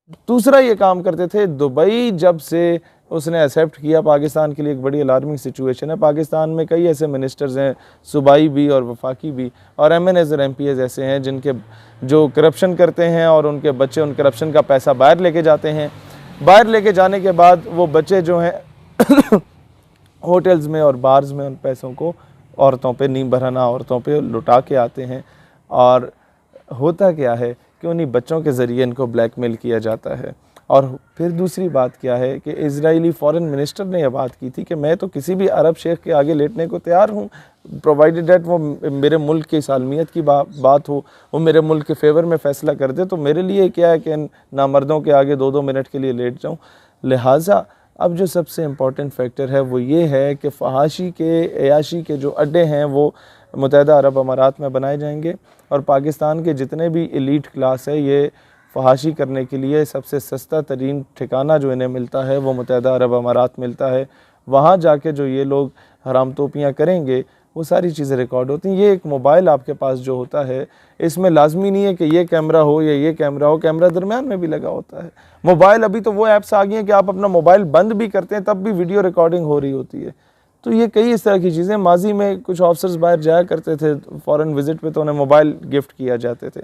दूसरा ये काम करते थे, दुबई जब से उसने एक्सेप्ट किया पाकिस्तान के लिए एक बड़ी अलार्मिंग सिचुएशन है। पाकिस्तान में कई ऐसे मिनिस्टर्स हैं, सूबाई भी और वफाकी भी, और MNAs और MPAs ऐसे हैं जिनके जो करप्शन करते हैं और उनके बच्चे उन करप्शन का पैसा बाहर लेके जाते हैं। बाहर लेके जाने के बाद वो बच्चे जो हैं होटल्स में और बार्स में उन पैसों को औरतों पे, नींब बरहना औरतों पे लुटा के आते हैं। और होता क्या है कि उन्हीं बच्चों के ज़रिए इनको ब्लैकमेल किया जाता है। और फिर दूसरी बात क्या है कि इजरायली फॉरेन मिनिस्टर ने यह बात की थी कि मैं तो किसी भी अरब शेख के आगे लेटने को तैयार हूँ, प्रोवाइडेड डेट वो मेरे मुल्क की सालमियत की बात हो, वो मेरे मुल्क के फेवर में फ़ैसला कर दे, तो मेरे लिए क्या है कि नामर्दों के आगे 2-2 मिनट के लिए लेट जाऊँ। लिहाजा अब जो सबसे इम्पॉर्टेंट फैक्टर है वो ये है कि फहाशी के, अयाशी के जो अड्डे हैं वो मुत्तहिदा अरब अमारात में बनाए जाएंगे, और पाकिस्तान के जितने भी एलीट क्लास है ये फहाशी करने के लिए सबसे सस्ता तरीन ठिकाना जो इन्हें मिलता है वो मुत्तहिदा अरब अमारात मिलता है। वहाँ जाके जो ये लोग हराम तोपियाँ करेंगे वो सारी चीज़ें रिकॉर्ड होती हैं। ये एक मोबाइल आपके पास जो होता है, इसमें लाजमी नहीं है कि ये कैमरा हो या ये कैमरा हो, कैमरा दरमियान में भी लगा होता है। मोबाइल, अभी तो वो ऐप्स आ गई हैं कि आप अपना मोबाइल बंद भी करते हैं तब भी वीडियो रिकॉर्डिंग हो रही होती है। तो ये कई इस तरह की चीज़ें, माजी में कुछ ऑफिसर्स बाहर जाया करते थे फॉरेन विजिट पे तो उन्हें मोबाइल गिफ्ट किया जाते थे।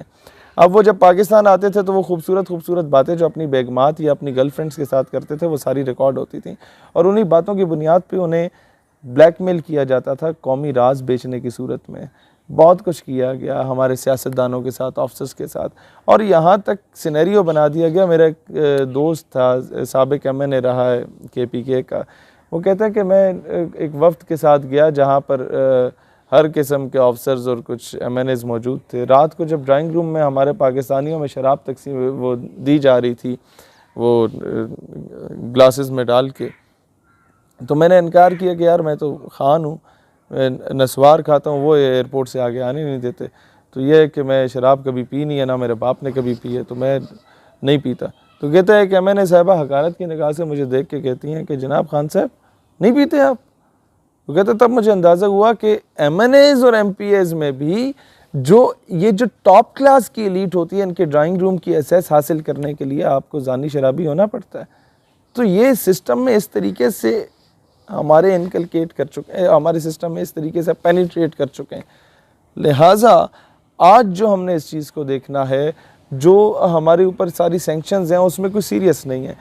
अब वो जब पाकिस्तान आते थे तो वो खूबसूरत बातें जो अपनी बेगमात या अपनी गर्लफ्रेंड्स के साथ करते थे वो सारी रिकॉर्ड होती थी, और उन्हीं बातों की बुनियाद पे उन्हें ब्लैकमेल किया जाता था कौमी राज बेचने की सूरत में। बहुत कुछ किया गया हमारे सियासतदानों के साथ, ऑफिसर्स के साथ, और यहाँ तक सिनेरियो बना दिया गया। मेरा एक दोस्त था, साबिक MNA रहा है KPK का, वो कहता है कि मैं एक वफ्द के साथ गया जहाँ पर हर किस्म के ऑफिसर्स और कुछ MNAs मौजूद थे। रात को जब ड्राइंग रूम में हमारे पाकिस्तानियों में शराब तकसीम वो दी जा रही थी, वो ग्लासेस में डाल के, तो मैंने इनकार किया कि यार मैं तो खान हूँ, नस्वार खाता हूँ, वो एयरपोर्ट से आगे आने नहीं देते। तो ये है कि मैं शराब कभी पी नहीं है, ना मेरे बाप ने कभी पी है, तो मैं नहीं पीता। तो कहता है कि MNA साहिबा हकारत की निगाह से मुझे देख के कहती हैं कि जनाब खान साहब नहीं पीते आप? तो कहते तब मुझे अंदाज़ा हुआ कि MNAs और MPAs में भी ये जो टॉप क्लास की एलीट होती है, इनके ड्राइंग रूम की एक्सेस हासिल करने के लिए आपको जानी शराबी होना पड़ता है। तो ये सिस्टम में इस तरीके से हमारे इनकलकेट कर चुके हैं, हमारे सिस्टम में इस तरीके से पेनिट्रेट कर चुके हैं। लिहाजा आज जो हमने इस चीज़ को देखना है, जो हमारे ऊपर सारी सैंक्शंस हैं उसमें कुछ सीरियस नहीं है।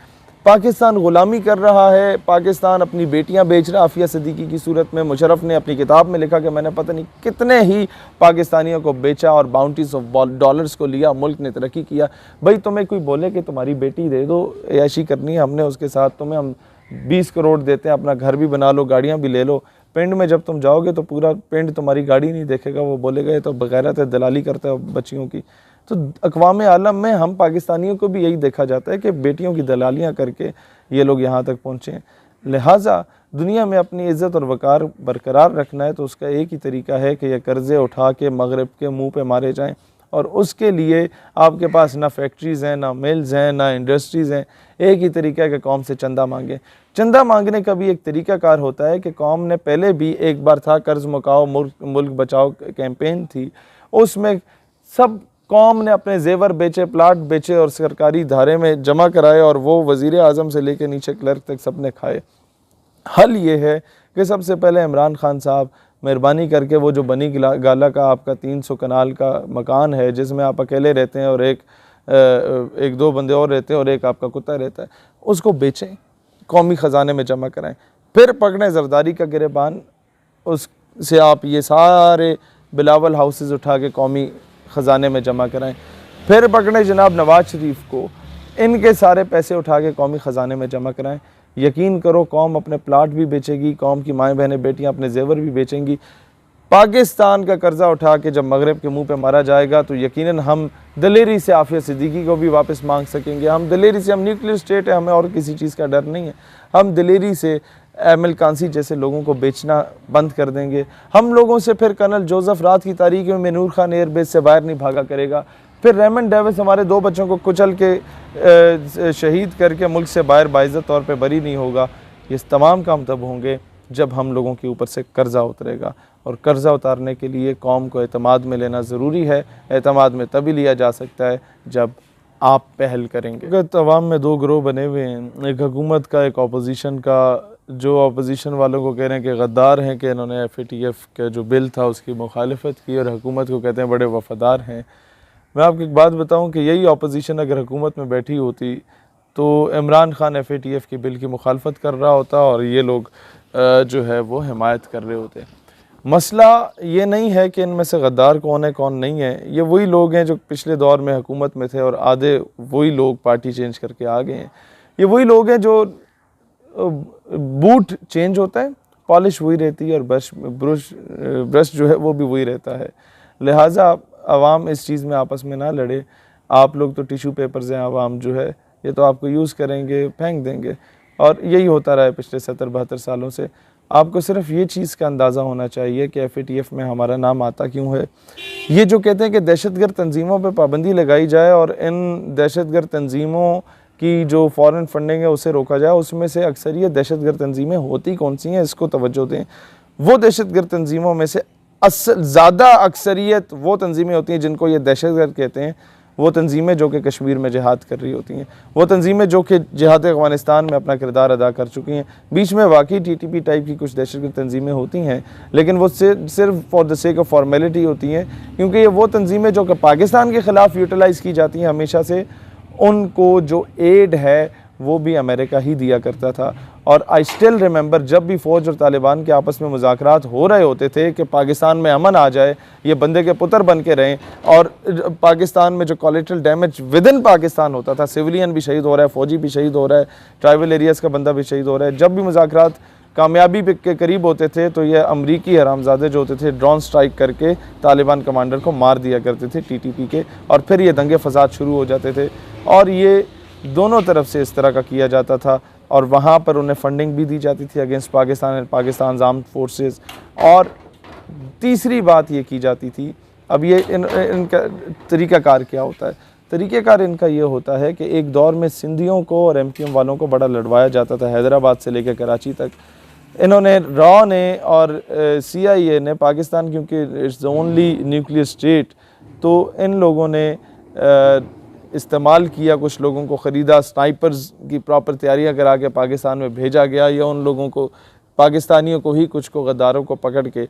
पाकिस्तान ग़ुलामी कर रहा है, पाकिस्तान अपनी बेटियां बेच रहा है। आफिया सिद्दीकी की सूरत में मुशर्रफ ने अपनी किताब में लिखा कि मैंने पता नहीं कितने ही पाकिस्तानियों को बेचा और बाउंटीज ऑफ डॉलर्स को लिया, मुल्क ने तरक्की किया। भाई तुम्हें कोई बोले कि तुम्हारी बेटी दे दो, ऐशी करनी है हमने उसके साथ, तुम्हें हम 20 करोड़ देते हैं, अपना घर भी बना लो, गाड़ियाँ भी ले लो। पिंड में जब तुम जाओगे तो पूरा पिंड तुम्हारी गाड़ी नहीं देखेगा, वो बोलेगा ये तो बगैरत है, दलाली करता है बच्चियों की। तो अक़वाम आलम में हम पाकिस्तानियों को भी यही देखा जाता है कि बेटियों की दलालियाँ करके ये लोग यहाँ तक पहुँचे हैं। लिहाजा दुनिया में अपनी इज़्ज़त और वक़ार बरकरार रखना है तो उसका एक ही तरीका है कि ये कर्ज़े उठा के मगरब के मुँह पे मारे जाएँ, और उसके लिए आपके पास ना फैक्ट्रीज़ हैं, ना मिल्स हैं, ना इंडस्ट्रीज़ हैं। एक ही तरीका है कि कौम से चंदा मांगें। चंदा मांगने का भी एक तरीक़ाकार होता है कि कौम ने पहले भी एक बार था कर्ज़ मुकाओ मुल्क बचाओ कैंपेन थी, उसमें सब कौम ने अपने जेवर बेचे, प्लाट बेचे और सरकारी धारे में जमा कराए, और वो वज़ीर आज़म से लेकर नीचे क्लर्क तक सब ने खाए। हल ये है कि सबसे पहले इमरान खान साहब मेहरबानी करके वो जो बनी गाला का आपका 300 कनाल का मकान है जिसमें आप अकेले रहते हैं और एक दो बंदे और रहते हैं और एक आपका कुत्ता रहता है, उसको बेचें, कौमी ख़जाने में जमा कराएं। फिर पकड़ें जरदारी का गिरबान, उससे आप ये सारे बिलावल हाउसेस उठा के कौमी ख़जाने में जमा कराएं। फिर पकड़ें जनाब नवाज शरीफ को, इनके सारे पैसे उठा के कौमी ख़जाने में जमा कराएं। यकीन करो कौम अपने प्लाट भी बेचेगी, कौम की माएँ बहनें बेटियाँ अपने जेवर भी बेचेंगी। पाकिस्तान का कर्ज़ा उठा के जब मगरब के मुंह पे मारा जाएगा तो यकीनन हम दलेरी से आफिया सिद्दीकी को भी वापस मांग सकेंगे। हम दलेरी से, हम न्यूक्लियर स्टेट है, हमें और किसी चीज़ का डर नहीं है, हम दलेरी से एमिल कांसी जैसे लोगों को बेचना बंद कर देंगे। हम लोगों से फिर कर्नल जोसेफ रात की तारीख में नूर खान एयरबेस से बाहर नहीं भागा करेगा। फिर रेमंड डेविस हमारे 2 बच्चों को कुचल के शहीद करके मुल्क से बाहर बाइज़्ज़त तौर पे बरी नहीं होगा। ये तमाम काम तब होंगे जब हम लोगों के ऊपर से कर्ज़ा उतरेगा, और कर्ज़ा उतारने के लिए कौम को एतमाद में लेना ज़रूरी है। एतमाद में तभी लिया जा सकता है जब आप पहल करेंगे? अगर तवाम में दो ग्रोह बने हुए हैं, एक हुकूमत का, एक अपोजिशन का। जो अपोजिशन वालों को कह रहे हैं कि गद्दार हैं कि इन्होंने FATF का जो बिल था उसकी मुखालफत की, और हुकूमत को कहते हैं बड़े वफादार हैं। मैं आपको एक बात बताऊं कि यही अपोजिशन अगर हुकूमत में बैठी होती तो इमरान खान FATF की बिल की मुखालफत कर रहा होता और ये लोग जो है वो हिमायत कर रहे होते। मसला ये नहीं है कि इनमें से गद्दार कौन है कौन नहीं है, ये वही लोग हैं जो पिछले दौर में हुकूमत में थे और आधे वही लोग पार्टी चेंज करके आ गए हैं। ये वही लोग हैं जो बूट चेंज होता है, पॉलिश वही रहती है, और ब्रश जो है वो भी वही रहता है। लिहाजा आवाम इस चीज़ में आपस में ना लड़े। आप लोग तो टिशू पेपर्स हैं, आवाम जो है ये तो आपको यूज़ करेंगे, फेंक देंगे, और यही होता रहा है पिछले 70-72 सालों से। आपको सिर्फ ये चीज़ का अंदाज़ा होना चाहिए कि FATF में हमारा नाम आता क्यों है। ये जो कहते हैं कि दहशतगर्द तंजीमों पर पाबंदी लगाई जाए और इन दहशतगर्द तंजीमों की जो फ़ॉरेन फंडिंग है उसे रोका जाए, उसमें से अक्सरियत दहशतगर्द तंजीमें होती कौन सी हैं, इसको तवज्जो दें। वो दहशतगर्द तंजीमों में से ज़्यादा अक्सरियत वो तंजीमें होती हैं जिनको ये दहशतगर्द कहते हैं, वो तंजीमें जो कि कश्मीर में जिहाद कर रही होती हैं, वो तंजीमें जो कि जिहाद अफ़गानिस्तान में अपना किरदार अदा कर चुकी हैं। बीच में वाकई TTP टाइप की कुछ दहशतगर्द तंजीमें होती हैं, लेकिन वो सिर्फ for the sake of formality होती हैं, क्योंकि ये वो तंजीमें जो कि पाकिस्तान के ख़िलाफ़ यूटिलाइज़ की जाती हैं हमेशा से, उनको जो एड है वो भी अमेरिका ही दिया करता था। और आई स्टिल रिमेंबर जब भी फ़ौज और तालिबान के आपस में मुज़ाकरात हो रहे होते थे कि पाकिस्तान में अमन आ जाए, ये बंदे के पुत्र बन के रहें, और पाकिस्तान में जो collateral damage with in Pakistan होता था, सिविलियन भी शहीद हो रहा है, फ़ौजी भी शहीद हो रहा है, ट्राइबल एरियाज़ का बंदा भी शहीद हो रहा है, जब भी मुज़ाकरात कामयाबी के करीब होते थे तो ये अमरीकी हरामजादे जो होते थे ड्रोन स्ट्राइक करके तालिबान कमांडर को मार दिया करते थे TTP के, और फिर ये दंगे फसाद शुरू हो जाते थे। और ये दोनों तरफ से इस तरह का किया जाता था, और वहाँ पर उन्हें फंडिंग भी दी जाती थी against Pakistan and Pakistan armed forces. और तीसरी बात ये की जाती थी, अब ये इनका तरीक़ाकार क्या होता है? तरीक़ाकार इनका ये होता है कि एक दौर में सिंधियों को और MQM वालों को बड़ा लड़वाया जाता था, हैदराबाद से लेकर कराची तक। इन्होंने रॉ ने और CIA ने, पाकिस्तान क्योंकि it's the only nuclear state, तो इन लोगों ने इस्तेमाल किया, कुछ लोगों को ख़रीदा, स्नाइपर्स की प्रॉपर तैयारियां करा के पाकिस्तान में भेजा गया, या उन लोगों को, पाकिस्तानियों को ही, कुछ को गद्दारों को पकड़ के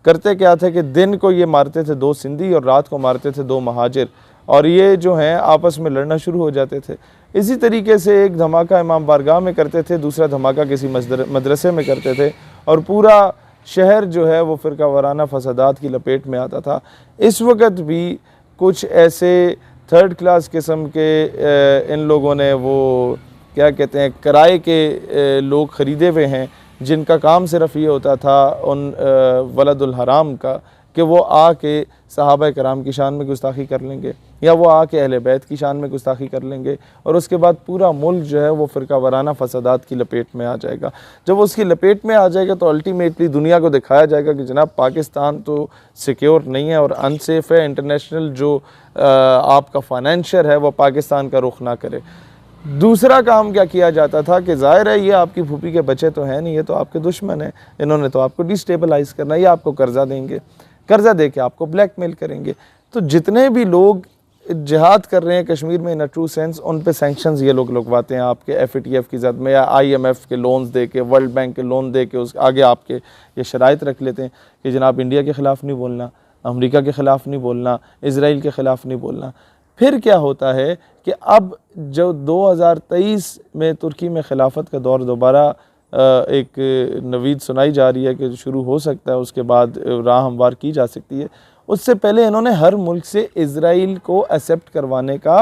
करते क्या थे कि दिन को ये मारते थे 2 सिंधी और रात को मारते थे 2 महाजिर, और ये जो हैं आपस में लड़ना शुरू हो जाते थे। इसी तरीके से एक धमाका इमाम बारगाह में करते थे, दूसरा धमाका किसी मदरसे में करते थे, और पूरा शहर जो है वो फ़िरका वाराना फसादात की लपेट में आता था। इस वक्त भी कुछ ऐसे 3rd क्लास किस्म के इन लोगों ने वो क्या कहते हैं किराए के लोग ख़रीदे हुए हैं, जिनका काम सिर्फ ये होता था उन वलदुल हराम का कि वो आके सहाबा कराम की शान में गुस्ताखी कर लेंगे, या वो आके अहले बैत की शान में गुस्ताखी कर लेंगे, और उसके बाद पूरा मुल्क जो है वो फ़िरका वाराना फसादात की लपेट में आ जाएगा। जब वो उसकी लपेट में आ जाएगा तो अल्टीमेटली दुनिया को दिखाया जाएगा कि जनाब पाकिस्तान तो सिक्योर नहीं है और अनसेफ है, इंटरनेशनल जो आपका फाइनेंशियल है वो पाकिस्तान का रुख ना करे। दूसरा काम क्या किया जाता था कि ज़ाहिर है ये आपकी फूफी के बच्चे तो हैं नहीं, ये तो आपके दुश्मन हैं, इन्होंने तो आपको डिस्टेबलाइज़ करना है, ये आपको कर्जा देंगे, कर्जा दे के आपको ब्लैकमेल करेंगे। तो जितने भी लोग जिहाद कर रहे हैं कश्मीर में इन अ ट्रू सेंस, उन पे सैंक्शंस ये लोग लगवाते हैं आपके FATF की ज़द में, या IMF के लोन्स दे के, वर्ल्ड बैंक के लोन दे के, उस आगे आपके ये शराइत रख लेते हैं कि जनाब इंडिया के ख़िलाफ़ नहीं बोलना, अमेरिका के ख़िलाफ़ नहीं बोलना, इसराइल के ख़िलाफ़ नहीं बोलना। फिर क्या होता है कि अब जो 2023 में तुर्की में खिलाफत का दौर दोबारा एक नवीद सुनाई जा रही है कि शुरू हो सकता है, उसके बाद राह हमवार की जा सकती है, उससे पहले इन्होंने हर मुल्क से इज़राइल को एक्सेप्ट करवाने का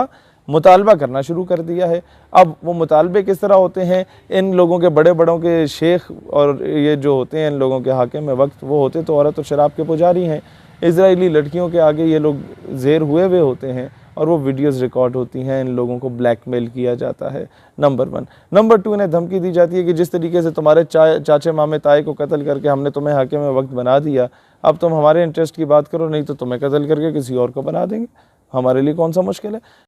मुतालबा करना शुरू कर दिया है। अब वो मुतालबे किस तरह होते हैं, इन लोगों के बड़े बड़ों के शेख और ये जो होते हैं इन लोगों के हाकिम वक्त, वो होते तो औरत और शराब के पुजारी हैं। इज़राइली लड़कियों के आगे ये लोग ज़ेर हुए हुए होते हैं और वो वीडियोस रिकॉर्ड होती हैं, इन लोगों को ब्लैकमेल किया जाता है, नंबर 1। नंबर 2, इन्हें धमकी दी जाती है कि जिस तरीके से तुम्हारे चाचे मामे ताए को कत्ल करके हमने तुम्हें हाकिम वक्त बना दिया, अब तुम हमारे इंटरेस्ट की बात करो, नहीं तो तुम्हें कत्ल करके किसी और को बना देंगे, हमारे लिए कौन सा मुश्किल है।